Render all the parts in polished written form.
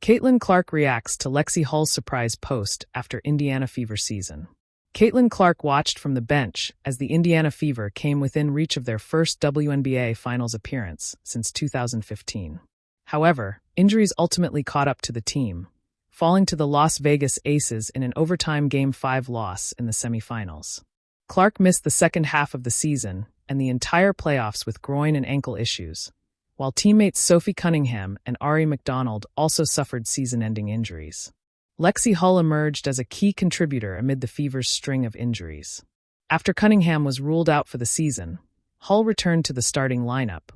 Caitlin Clark reacts to Lexie Hull's surprise post after Indiana Fever season. Caitlin Clark watched from the bench as the Indiana Fever came within reach of their first WNBA Finals appearance since 2015. However, injuries ultimately caught up to the team, falling to the Las Vegas Aces in an overtime Game 5 loss in the semifinals. Clark missed the second half of the season and the entire playoffs with groin and ankle issues, while teammates Sophie Cunningham and Ari McDonald also suffered season-ending injuries. Lexie Hull emerged as a key contributor amid the Fever's string of injuries. After Cunningham was ruled out for the season, Hull returned to the starting lineup,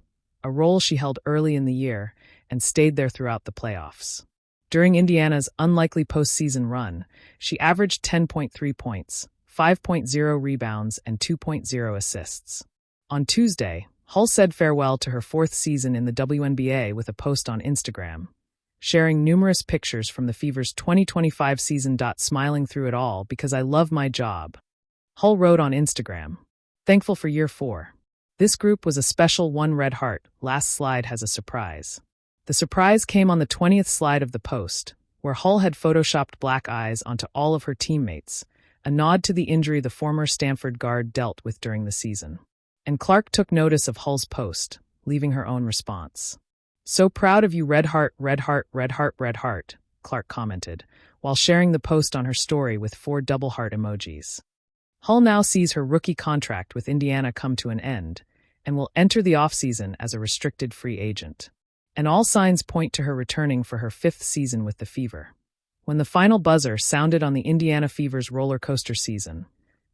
a role she held early in the year and stayed there throughout the playoffs. During Indiana's unlikely postseason run, she averaged 10.3 points, 5.0 rebounds, and 2.0 assists. On Tuesday, Hull said farewell to her fourth season in the WNBA with a post on Instagram, sharing numerous pictures from the Fever's 2025 season. Smiling through it all because I love my job. Hull wrote on Instagram, "Thankful for year 4. This group was a special one. Red heart. Last slide has a surprise." The surprise came on the 20th slide of the post, where Hull had photoshopped black eyes onto all of her teammates, a nod to the injury the former Stanford guard dealt with during the season. And Clark took notice of Hull's post, leaving her own response. "So proud of you, red heart, red heart, red heart, red heart," Clark commented, while sharing the post on her story with 4 double heart emojis. Hull now sees her rookie contract with Indiana come to an end, and will enter the offseason as a restricted free agent. And all signs point to her returning for her 5th season with the Fever. When the final buzzer sounded on the Indiana Fever's roller coaster season,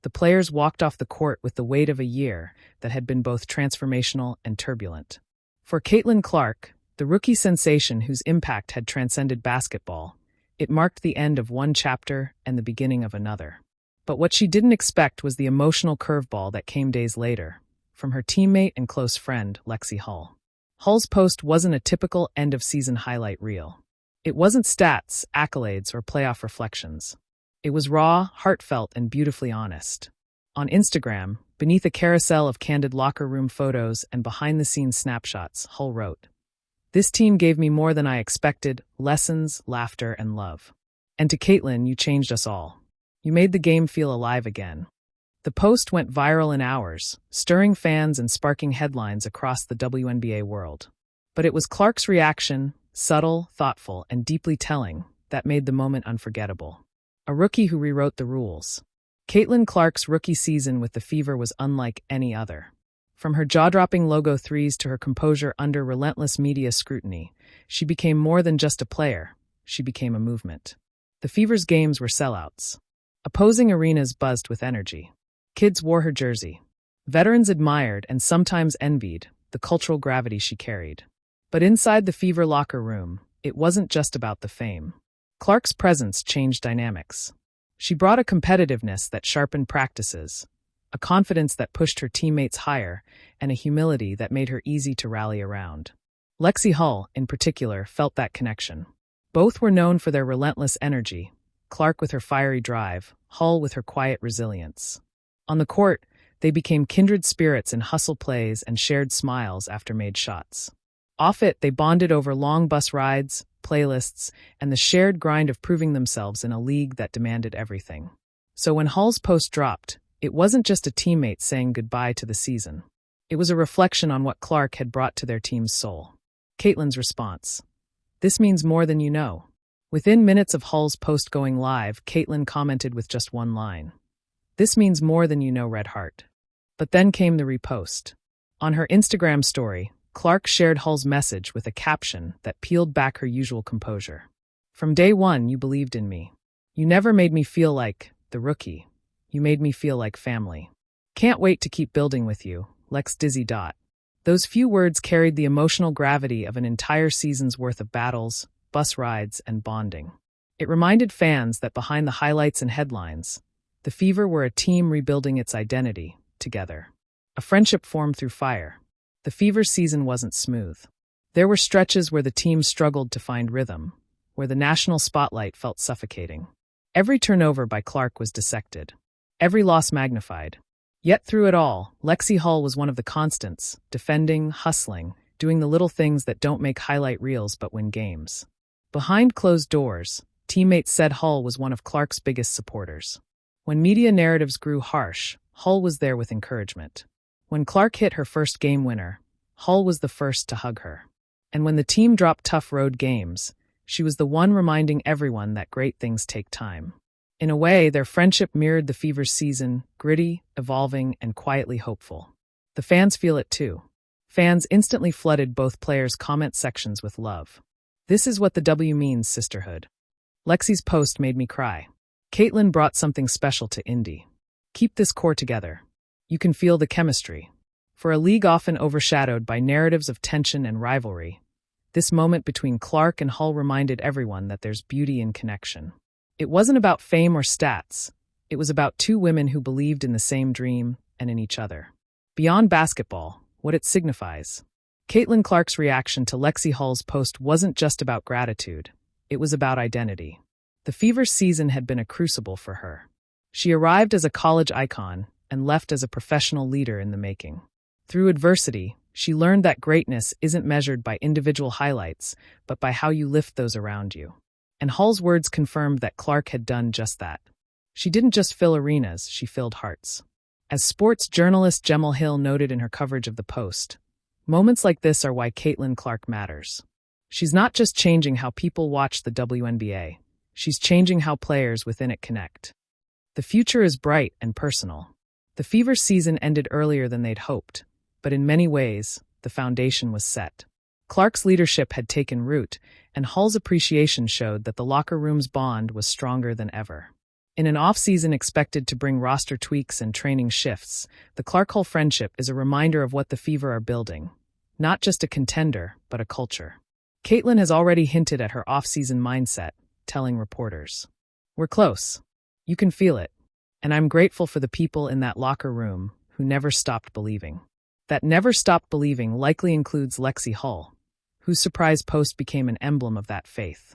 the players walked off the court with the weight of a year that had been both transformational and turbulent. For Caitlin Clark, the rookie sensation whose impact had transcended basketball, it marked the end of one chapter and the beginning of another. But what she didn't expect was the emotional curveball that came days later, from her teammate and close friend, Lexie Hull. Hull's post wasn't a typical end-of-season highlight reel. It wasn't stats, accolades, or playoff reflections. It was raw, heartfelt, and beautifully honest. On Instagram, beneath a carousel of candid locker room photos and behind-the-scenes snapshots, Hull wrote, "This team gave me more than I expected, lessons, laughter, and love. And to Caitlin, you changed us all. You made the game feel alive again." The post went viral in hours, stirring fans and sparking headlines across the WNBA world. But it was Clark's reaction, subtle, thoughtful, and deeply telling, that made the moment unforgettable. A rookie who rewrote the rules. Caitlin Clark's rookie season with the Fever was unlike any other. From her jaw-dropping logo threes to her composure under relentless media scrutiny, she became more than just a player. She became a movement. The Fever's games were sellouts. Opposing arenas buzzed with energy. Kids wore her jersey. Veterans admired and sometimes envied the cultural gravity she carried. But inside the Fever locker room, it wasn't just about the fame. Clark's presence changed dynamics. She brought a competitiveness that sharpened practices, a confidence that pushed her teammates higher, and a humility that made her easy to rally around. Lexie Hull, in particular, felt that connection. Both were known for their relentless energy, Clark with her fiery drive, Hull with her quiet resilience. On the court, they became kindred spirits in hustle plays and shared smiles after made shots. Off it, they bonded over long bus rides, playlists, and the shared grind of proving themselves in a league that demanded everything. So when Hull's post dropped, it wasn't just a teammate saying goodbye to the season. It was a reflection on what Clark had brought to their team's soul. Caitlin's response: "This means more than you know." Within minutes of Hull's post going live, Caitlin commented with just one line: "This means more than you know, red heart." But then came the repost. On her Instagram story, Clark shared Hull's message with a caption that peeled back her usual composure. "From day one, you believed in me. You never made me feel like the rookie. You made me feel like family. Can't wait to keep building with you, Lex Dizzy. Those few words carried the emotional gravity of an entire season's worth of battles, bus rides, and bonding. It reminded fans that behind the highlights and headlines, the Fever were a team rebuilding its identity, together. A friendship formed through fire. The Fever's season wasn't smooth. There were stretches where the team struggled to find rhythm, where the national spotlight felt suffocating. Every turnover by Clark was dissected. Every loss magnified. Yet through it all, Lexie Hull was one of the constants, defending, hustling, doing the little things that don't make highlight reels but win games. Behind closed doors, teammates said Hull was one of Clark's biggest supporters. When media narratives grew harsh, Hull was there with encouragement. When Clark hit her first game winner, Hull was the first to hug her. And when the team dropped tough road games, she was the one reminding everyone that great things take time. In a way, their friendship mirrored the Fever's season, gritty, evolving, and quietly hopeful. The fans feel it too. Fans instantly flooded both players' comment sections with love. "This is what the W means, sisterhood." Lexie's post made me cry. Caitlin brought something special to Indy. "Keep this core together. You can feel the chemistry." For a league often overshadowed by narratives of tension and rivalry, this moment between Clark and Hull reminded everyone that there's beauty in connection. It wasn't about fame or stats. It was about two women who believed in the same dream and in each other. Beyond basketball, what it signifies. Caitlin Clark's reaction to Lexie Hull's post wasn't just about gratitude. It was about identity. The Fever season had been a crucible for her. She arrived as a college icon and left as a professional leader in the making. Through adversity, she learned that greatness isn't measured by individual highlights, but by how you lift those around you. And Hull's words confirmed that Clark had done just that. She didn't just fill arenas, she filled hearts. As sports journalist Gemma Hill noted in her coverage of the post, moments like this are why Caitlin Clark matters. She's not just changing how people watch the WNBA, she's changing how players within it connect. The future is bright and personal. The Fever season ended earlier than they'd hoped, but in many ways, the foundation was set. Clark's leadership had taken root, and Hull's appreciation showed that the locker room's bond was stronger than ever. In an off-season expected to bring roster tweaks and training shifts, the Clark-Hull friendship is a reminder of what the Fever are building. Not just a contender, but a culture. Caitlin has already hinted at her off-season mindset, telling reporters, "We're close. You can feel it. And I'm grateful for the people in that locker room who never stopped believing." That never stopped believing likely includes Lexie Hull, whose surprise post became an emblem of that faith.